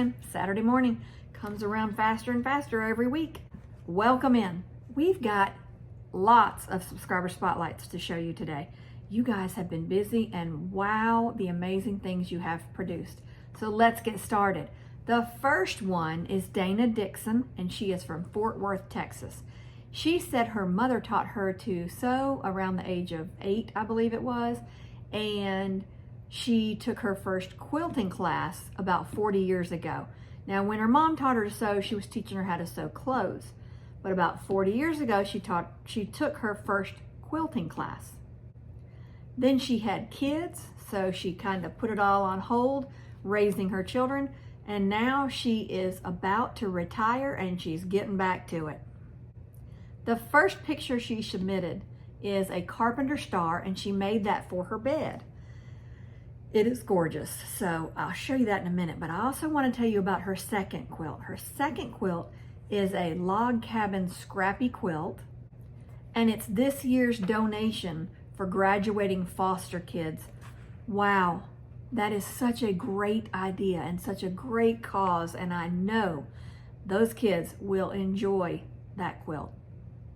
again. Saturday morning comes around faster and faster every week. Welcome in. We've got lots of subscriber spotlights to show you today. You guys have been busy, and wow, the amazing things you have produced. So let's get started. The first one is Dana Dixon, and she is from Fort Worth, Texas. She said her mother taught her to sew around the age of 8, I believe it was, and she took her first quilting class about 40 years ago. Now, when her mom taught her to sew, she was teaching her how to sew clothes. But about 40 years ago, she took her first quilting class. Then she had kids, so she kind of put it all on hold, raising her children, and now she is about to retire and she's getting back to it. The first picture she submitted is a carpenter star, and she made that for her bed. It is gorgeous, so I'll show you that in a minute, but I also want to tell you about her second quilt. Her second quilt is a log cabin scrappy quilt, and it's this year's donation for graduating foster kids. Wow, that is such a great idea and such a great cause, and I know those kids will enjoy that quilt.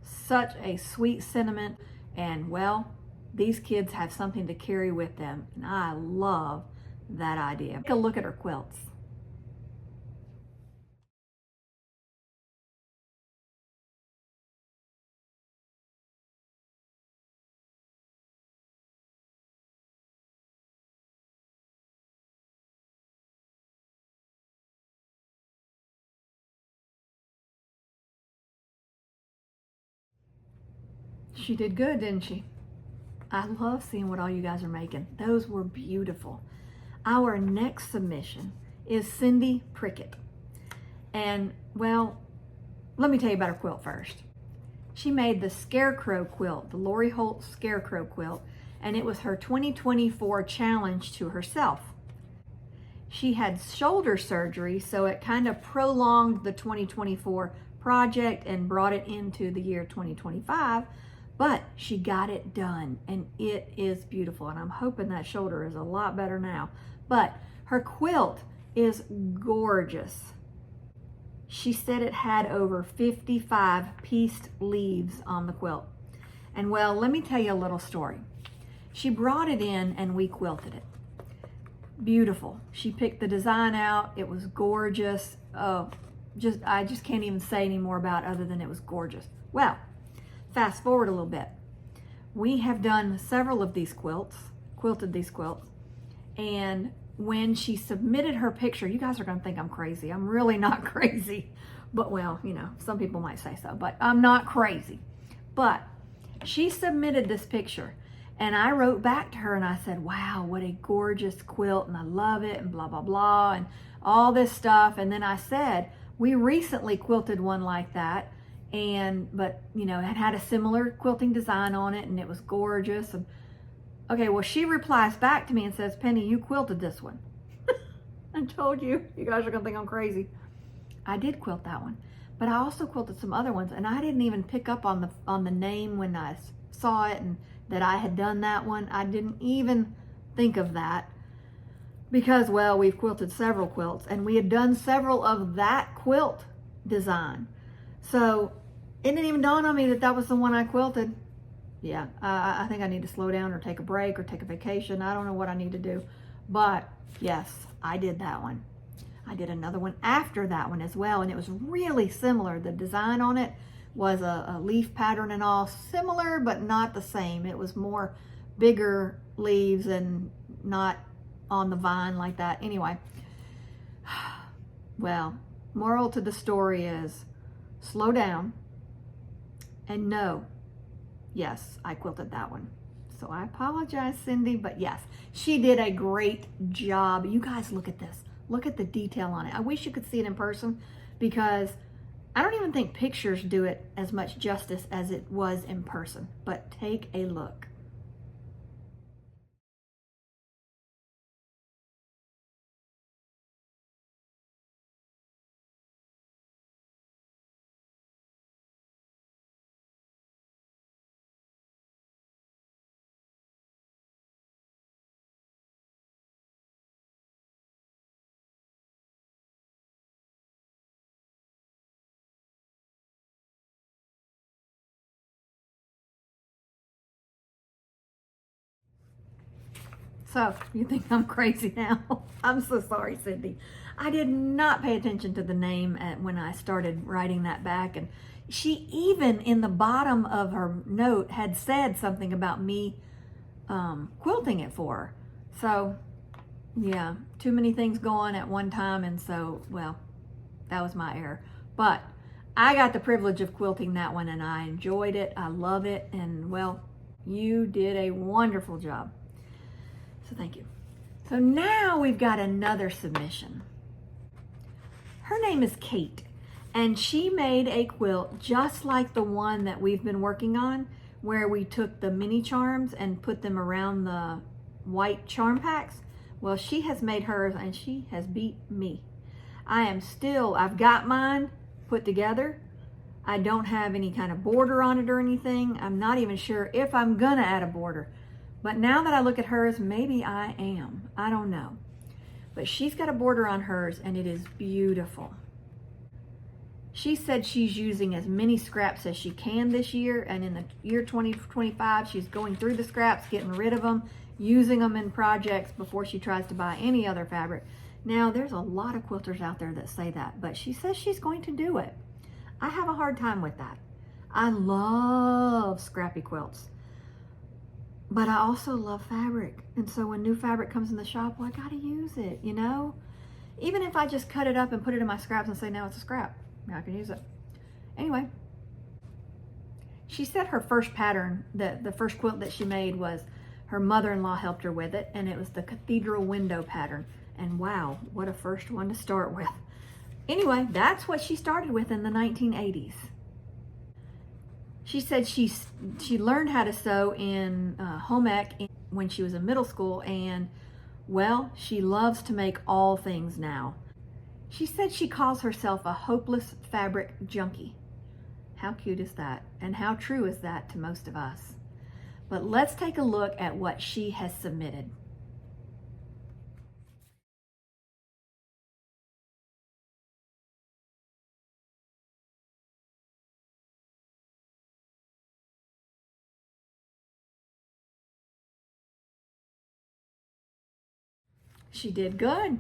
Such a sweet sentiment, and well, these kids have something to carry with them, and I love that idea. Take a look at her quilts. She did good, didn't she? I love seeing what all you guys are making. Those were beautiful. Our next submission is Cindy Prickett. And well, let me tell you about her quilt first. She made the Scarecrow quilt, the Lori Holt Scarecrow quilt, and it was her 2024 challenge to herself. She had shoulder surgery, so it kind of prolonged the 2024 project and brought it into the year 2025. But she got it done, and it is beautiful, and I'm hoping that shoulder is a lot better now. But her quilt is gorgeous. She said it had over 55 pieced leaves on the quilt. And well, let me tell you a little story. She brought it in and we quilted it. Beautiful. She picked the design out. It was gorgeous. Oh, I just can't even say any more about it other than it was gorgeous. Well, fast forward a little bit. We have done several of these quilts, quilted these quilts, and when she submitted her picture, you guys are going to think I'm crazy. I'm really not crazy, but well, you know, some people might say so, but I'm not crazy. But she submitted this picture, and I wrote back to her and I said, wow, what a gorgeous quilt, and I love it, and blah, blah, blah, and all this stuff. And then I said, we recently quilted one like that, but you know, it had a similar quilting design on it, and it was gorgeous. And okay, well, she replies back to me and says, Penny, you quilted this one. I told you, you guys are gonna think I'm crazy. I did quilt that one, but I also quilted some other ones, and I didn't even pick up on the name when I saw it and that I had done that one. I didn't even think of that because, well, we've quilted several quilts, and we had done several of that quilt design. So it didn't even dawn on me that that was the one I quilted. Yeah, I think I need to slow down or take a break or take a vacation. I don't know what I need to do. But yes, I did that one. I did another one after that one as well, and it was really similar. The design on it was a leaf pattern and all, similar but not the same. It was more bigger leaves and not on the vine like that. Anyway, well, moral to the story is slow down and know, yes, I quilted that one. So I apologize, Cindy, but yes, she did a great job. You guys look at this. Look at the detail on it. I wish you could see it in person because I don't even think pictures do it as much justice as it was in person, but take a look. So you think I'm crazy now? I'm so sorry, Cindy. I did not pay attention to the name when I started writing that back. And she even in the bottom of her note had said something about me quilting it for her. So yeah, too many things going at one time. And so, well, that was my error. But I got the privilege of quilting that one and I enjoyed it. I love it. And well, you did a wonderful job. So thank you. So now we've got another submission. Her name is Kate, and she made a quilt just like the one that we've been working on, where we took the mini charms and put them around the white charm packs. Well, she has made hers and she has beat me. I've got mine put together. I don't have any kind of border on it or anything. I'm not even sure if I'm gonna add a border. But now that I look at hers, maybe I am. I don't know. But she's got a border on hers and it is beautiful. She said she's using as many scraps as she can this year, and in the year 2025, she's going through the scraps, getting rid of them, using them in projects before she tries to buy any other fabric. Now, there's a lot of quilters out there that say that, but she says she's going to do it. I have a hard time with that. I love scrappy quilts, but I also love fabric. And so when new fabric comes in the shop, well, I gotta use it, you know? Even if I just cut it up and put it in my scraps and say, now it's a scrap, now I can use it. Anyway, she said her first pattern, the first quilt that she made was her mother-in-law helped her with it, and it was the cathedral window pattern. And wow, what a first one to start with. Anyway, that's what she started with in the 1980s. She said she learned how to sew in home ec when she was in middle school, and well, she loves to make all things now. She said she calls herself a hopeless fabric junkie. How cute is that? And how true is that to most of us? But let's take a look at what she has submitted. She did good.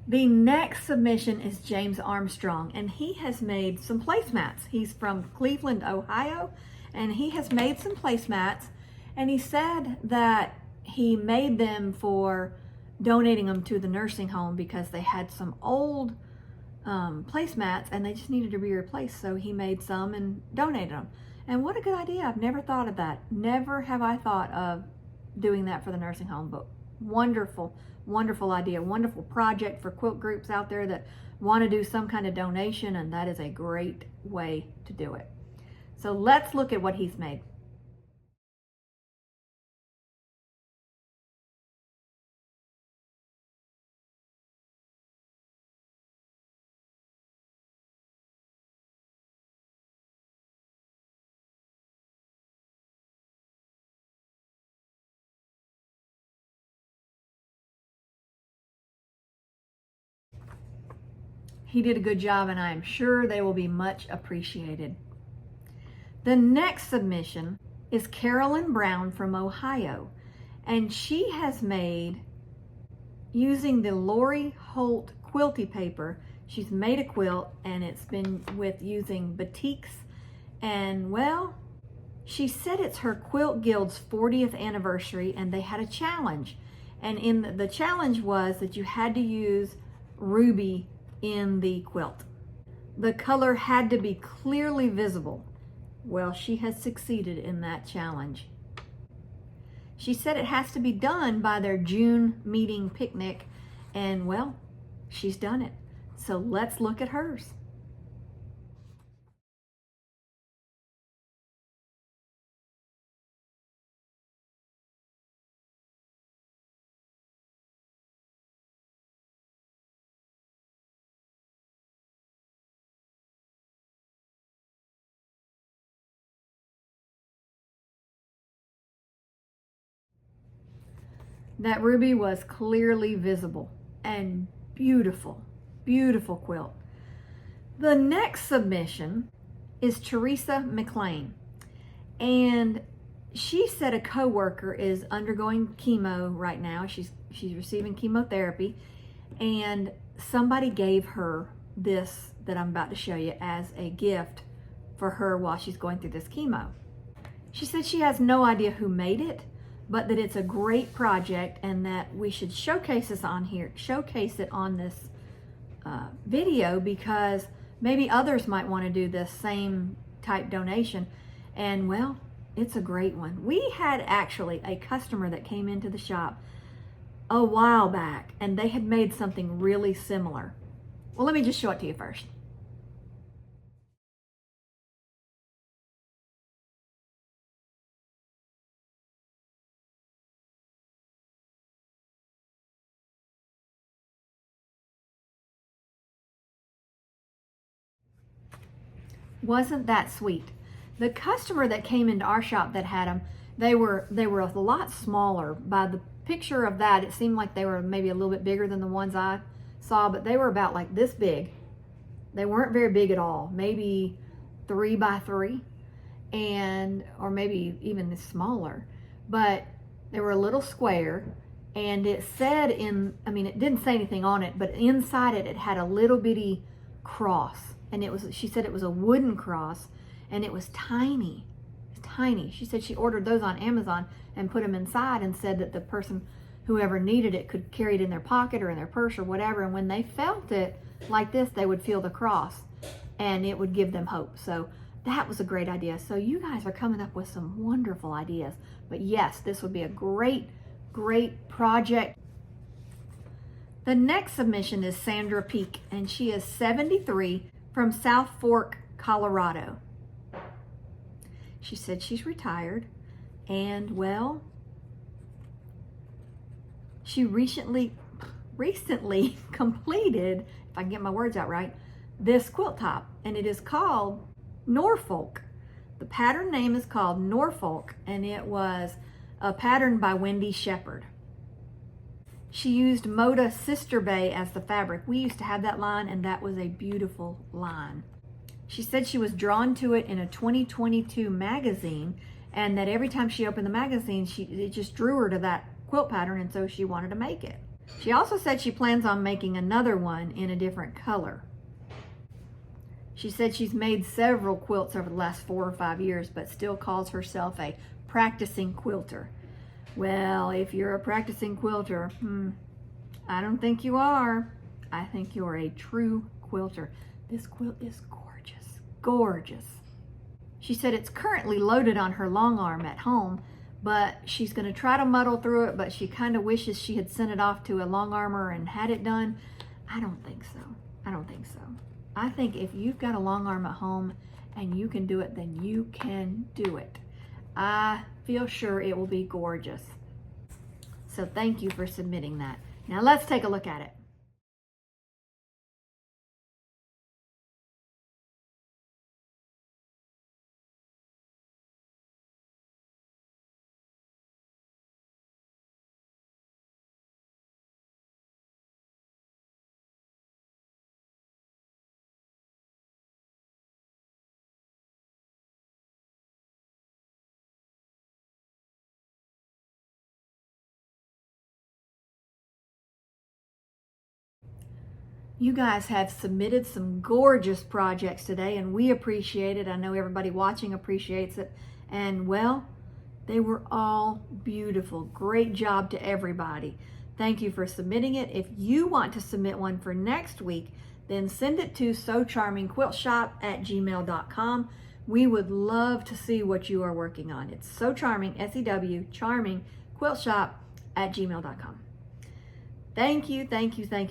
The next submission is James Armstrong, and he has made some placemats. He's from Cleveland, Ohio, and he has made some placemats, and he said that he made them for donating them to the nursing home because they had some old placemats and they just needed to be replaced. So he made some and donated them. And what a good idea. I've never thought of that. Never have I thought of doing that for the nursing home, but wonderful, wonderful idea. Wonderful project for quilt groups out there that want to do some kind of donation, and that is a great way to do it. So let's look at what he's made. He did a good job, and I am sure they will be much appreciated. The next submission is Carolyn Brown from Ohio, and she has made, using the Lori Holt quilty paper, she's made a quilt, and it's been with using batiks, and well, she said it's her Quilt Guild's 40th anniversary, and they had a challenge, and in the challenge was that you had to use ruby in the quilt. The color had to be clearly visible. Well, she has succeeded in that challenge. She said it has to be done by their June meeting picnic, and well, she's done it. So let's look at hers. That ruby was clearly visible and beautiful, beautiful quilt. The next submission is Teresa McLean, and she said a coworker is undergoing chemo right now. She's receiving chemotherapy, and somebody gave her this that I'm about to show you as a gift for her while she's going through this chemo. She said she has no idea who made it, but that it's a great project and that we should showcase it on this video, because maybe others might want to do this same type donation. And well, it's a great one. We had actually a customer that came into the shop a while back, and they had made something really similar. Well, let me just show it to you first. Wasn't that sweet? The customer that came into our shop that had them, they were a lot smaller. By the picture of that, it seemed like they were maybe a little bit bigger than the ones I saw, but they were about like this big. They weren't very big at all, maybe 3 by 3, or maybe even smaller, but they were a little square. And it said it didn't say anything on it, but inside it had a little bitty cross. And she said it was a wooden cross, and it was tiny. It was tiny. She said she ordered those on Amazon and put them inside, and said that the person, whoever needed it, could carry it in their pocket or in their purse or whatever. And when they felt it like this, they would feel the cross, and it would give them hope. So that was a great idea. So you guys are coming up with some wonderful ideas. But yes, this would be a great project. The next submission is Sandra Peak, and she is 73 from South Fork, Colorado. She said she's retired, and well, she recently completed, if I can get my words out right, this quilt top, and it is called Norfolk. The pattern name is called Norfolk, and it was a pattern by Wendy Shepherd. She used Moda Sister Bay as the fabric. We used to have that line, and that was a beautiful line. She said she was drawn to it in a 2022 magazine, and that every time she opened the magazine, it just drew her to that quilt pattern, and so she wanted to make it. She also said she plans on making another one in a different color. She said she's made several quilts over the last 4 or 5 years, but still calls herself a practicing quilter. Well, if you're a practicing quilter, I don't think you are. I think you're a true quilter. This quilt is gorgeous, gorgeous. She said it's currently loaded on her long arm at home, but she's going to try to muddle through it, but she kind of wishes she had sent it off to a long armer and had it done. I don't think so. I don't think so. I think if you've got a long arm at home and you can do it, then you can do it. I feel sure it will be gorgeous. So thank you for submitting that. Now let's take a look at it. You guys have submitted some gorgeous projects today, and we appreciate it. I know everybody watching appreciates it. And well, they were all beautiful. Great job to everybody. Thank you for submitting it. If you want to submit one for next week, then send it to sewcharmingquiltshop@gmail.com. We would love to see what you are working on. It's So Charming, S-E-W, Charming, quiltshop@gmail.com. Thank you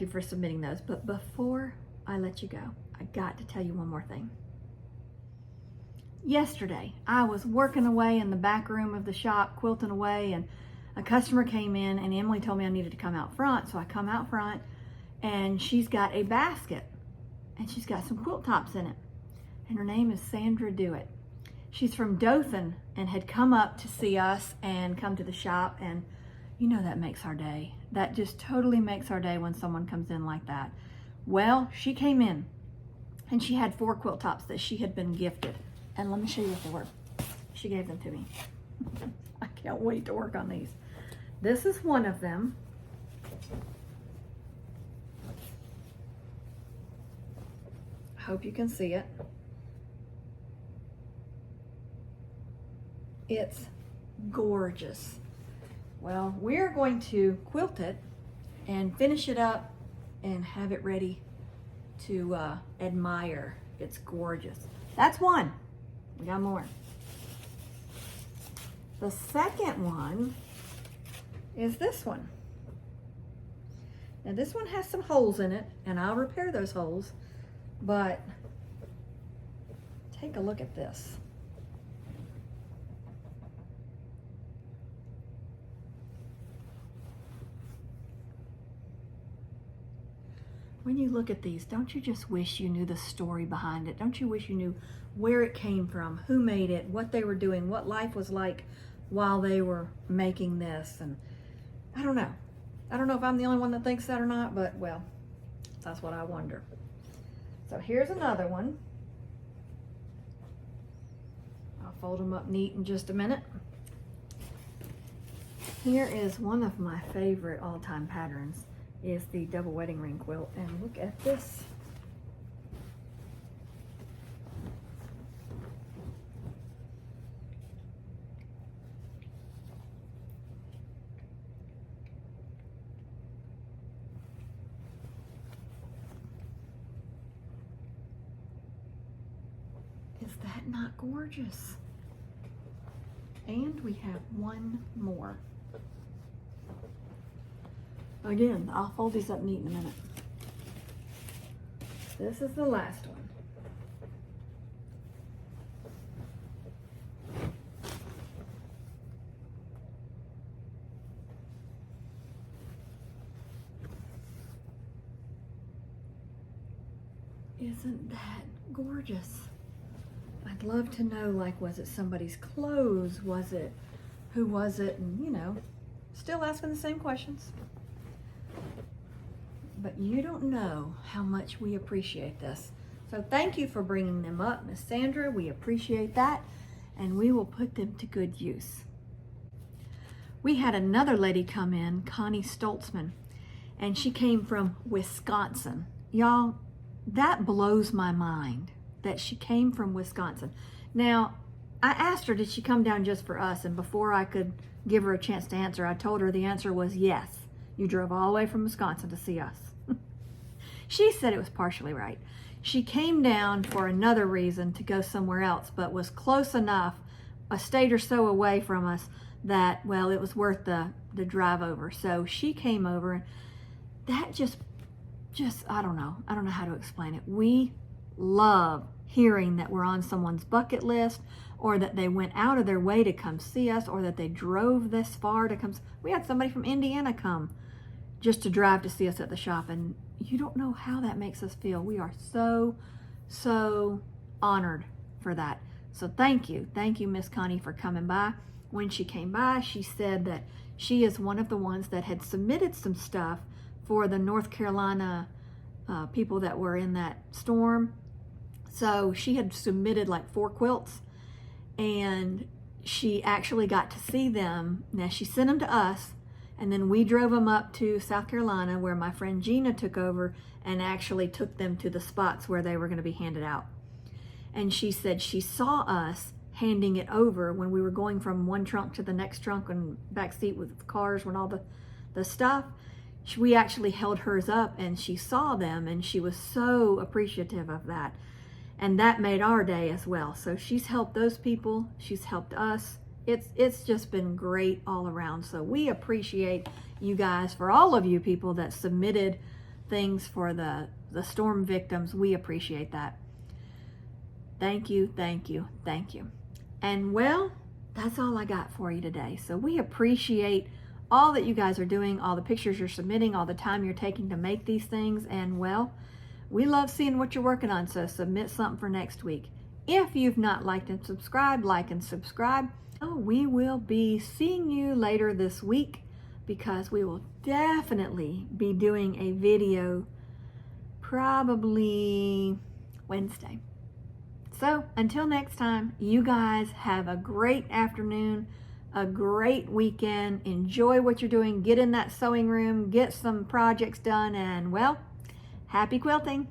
for submitting those. But before I let you go, I got to tell you one more thing. Yesterday, I was working away in the back room of the shop, quilting away, and a customer came in, and Emily told me I needed to come out front, so I come out front, and she's got a basket, and she's got some quilt tops in it, and her name is Sandra Dewitt. She's from Dothan and had come up to see us and come to the shop, and you know that makes our day. That just totally makes our day when someone comes in like that. Well, she came in and she had 4 quilt tops that she had been gifted. And let me show you what they were. She gave them to me. I can't wait to work on these. This is one of them. I hope you can see it. It's gorgeous. Well, we're going to quilt it and finish it up and have it ready to admire. It's gorgeous. That's one. We got more. The second one is this one. Now this one has some holes in it, and I'll repair those holes, but take a look at this. When you look at these, don't you just wish you knew the story behind it? Don't you wish you knew where it came from, who made it, what they were doing, what life was like while they were making this? And I don't know. I don't know if I'm the only one that thinks that or not, but well, that's what I wonder. So here's another one. I'll fold them up neat in just a minute. Here is one of my favorite all-time patterns, is the double wedding ring quilt, and look at this. Is that not gorgeous? And we have one more. Again, I'll fold these up neat in a minute. This is the last one. Isn't that gorgeous? I'd love to know, like, was it somebody's clothes? Was it, who was it? And, you know, still asking the same questions. But you don't know how much we appreciate this. So thank you for bringing them up, Miss Sandra. We appreciate that, and we will put them to good use. We had another lady come in, Connie Stoltzman, and she came from Wisconsin. Y'all, that blows my mind that she came from Wisconsin. Now, I asked her, did she come down just for us? And before I could give her a chance to answer, I told her the answer was yes. You drove all the way from Wisconsin to see us. She said it was partially right. She came down for another reason to go somewhere else, but was close enough, a state or so away from us, that, well, it was worth the drive over. So she came over, and that just, I don't know how to explain it. We love hearing that we're on someone's bucket list, or that they went out of their way to come see us, or that they drove this far to come. We had somebody from Indiana come just to drive to see us at the shop, and you don't know how that makes us feel. We are so honored for that. So thank you, Miss Connie, for coming by. When she came by, she said that she is one of the ones that had submitted some stuff for the North Carolina people that were in that storm. So she had submitted like 4 quilts, and she actually got to see them. Now she sent them to us, and then we drove them up to South Carolina, where my friend Gina took over and actually took them to the spots where they were going to be handed out. And she said she saw us handing it over when we were going from one trunk to the next trunk and back seat with cars when all the stuff. We actually held hers up, and she saw them, and she was so appreciative of that. And that made our day as well. So she's helped those people. She's helped us. It's just been great all around. So we appreciate you guys, for all of you people that submitted things for the storm victims. We appreciate that. Thank you. And well, that's all I got for you today. So we appreciate all that you guys are doing, all the pictures you're submitting, all the time you're taking to make these things. And well, we love seeing what you're working on. So submit something for next week. If you've not liked and subscribed, like and subscribe. Oh, we will be seeing you later this week, because we will definitely be doing a video probably Wednesday. So until next time, you guys have a great afternoon, a great weekend. Enjoy what you're doing. Get in that sewing room, get some projects done, and well, happy quilting.